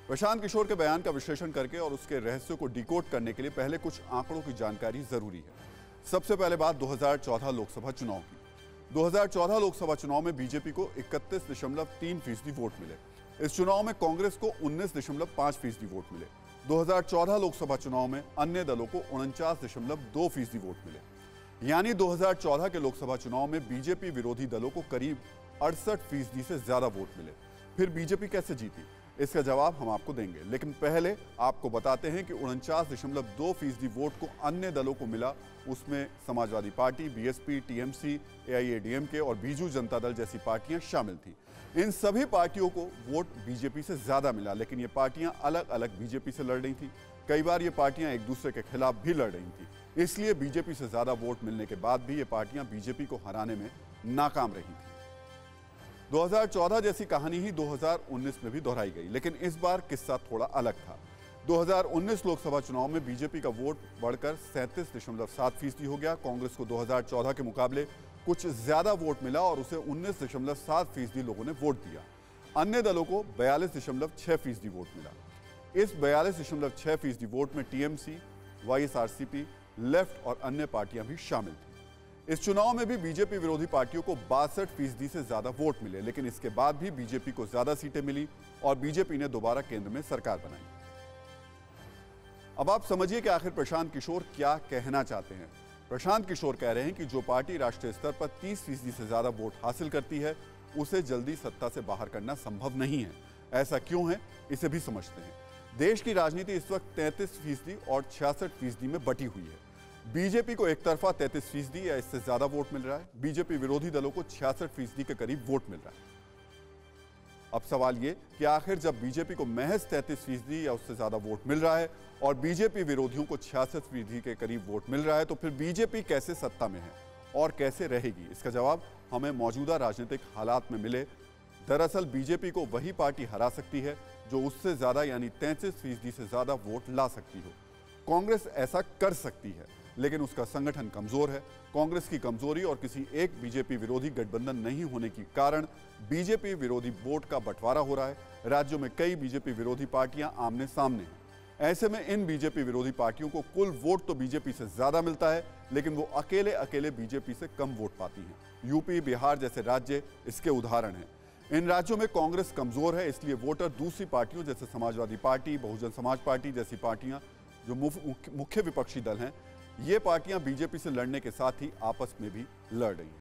प्रशांत किशोर के बयान का विश्लेषण करके और उसके रहस्य को डिकोड करने के लिए पहले कुछ आंकड़ों की जानकारी जरूरी है। सबसे पहले बात 2014 लोकसभा चुनाव की। 2014 लोकसभा चुनाव में बीजेपी को 31.3% वोट मिले। इस चुनाव में कांग्रेस को 19.5% वोट मिले। 2014 लोकसभा चुनाव में अन्य दलों को 49.2% वोट मिले। यानी 2014 के लोकसभा चुनाव में बीजेपी विरोधी दलों को करीब 68% से ज्यादा वोट मिले। फिर बीजेपी कैसे जीती, इसका जवाब हम आपको देंगे, लेकिन पहले आपको बताते हैं कि 49.2% वोट को अन्य दलों को मिला। उसमें Samajwadi party, BSP, TMC, AIADMK और बीजू जनता दल जैसी पार्टियां शामिल थीं। इन सभी पार्टियों को वोट बीजेपी से ज्यादा मिला, लेकिन ये पार्टियां अलग अलग बीजेपी से लड़ रही थी। कई बार ये पार्टियां एक दूसरे के खिलाफ भी लड़ रही थी। इसलिए बीजेपी से ज्यादा वोट मिलने के बाद भी ये पार्टियां बीजेपी को हराने में नाकाम रही थी। 2014 जैसी कहानी ही 2019 में भी दोहराई गई, लेकिन इस बार किस्सा थोड़ा अलग था। 2019 लोकसभा चुनाव में बीजेपी का वोट बढ़कर 37.7% हो गया। कांग्रेस को 2014 के मुकाबले कुछ ज्यादा वोट मिला और उसे 19.7% लोगों ने वोट दिया। अन्य दलों को 42.6% वोट मिला। इस 42.6% वोट में टीएमसी, वाईएसआरसीपी, लेफ्ट और अन्य पार्टियां भी शामिल थी। इस चुनाव में भी बीजेपी विरोधी पार्टियों को 62% से ज्यादा वोट मिले, लेकिन इसके बाद भी बीजेपी को ज्यादा सीटें मिली और बीजेपी ने दोबारा केंद्र में सरकार बनाई। अब आप समझिए कि आखिर प्रशांत किशोर क्या कहना चाहते हैं। प्रशांत किशोर कह रहे हैं कि जो पार्टी राष्ट्रीय स्तर पर 30% से ज्यादा वोट हासिल करती है, उसे जल्दी सत्ता से बाहर करना संभव नहीं है। ऐसा क्यों है, इसे भी समझते हैं। देश की राजनीति इस वक्त 33% और 66% में बटी हुई है। बीजेपी को एक तरफा 33% या इससे ज्यादा वोट मिल रहा है। बीजेपी विरोधी दलों को 66% के करीब वोट मिल रहा है। अब सवाल ये कि आखिर जब बीजेपी को महज 33% या उससे ज्यादा वोट मिल रहा है और बीजेपी विरोधियों को 66% के करीब वोट मिल रहा है, तो फिर बीजेपी कैसे सत्ता में है और कैसे रहेगी? इसका जवाब हमें मौजूदा राजनीतिक हालात में मिले। दरअसल बीजेपी को वही पार्टी हरा सकती है जो उससे ज्यादा यानी 33% से ज्यादा वोट ला सकती हो। कांग्रेस ऐसा कर सकती है, लेकिन उसका संगठन कमजोर है। कांग्रेस की कमजोरी और किसी एक बीजेपी विरोधी गठबंधन नहीं होने के कारण बीजेपी विरोधी वोट का बंटवारा हो रहा है। राज्यों में कई बीजेपी विरोधी पार्टियां आमने सामने हैं। ऐसे में इन बीजेपी विरोधी पार्टियों को कुल वोट तो बीजेपी से ज्यादा मिलता है, लेकिन वो अकेले अकेले बीजेपी से कम वोट पाती हैं। यूपी, बिहार जैसे राज्य इसके उदाहरण हैं। इन राज्यों में कांग्रेस कमजोर है, इसलिए वोटर दूसरी पार्टियों जैसे समाजवादी पार्टी, बहुजन समाज पार्टी जैसी पार्टियां जो मुख्य विपक्षी दल हैं, ये पार्टियां बीजेपी से लड़ने के साथ ही आपस में भी लड़ रही हैं।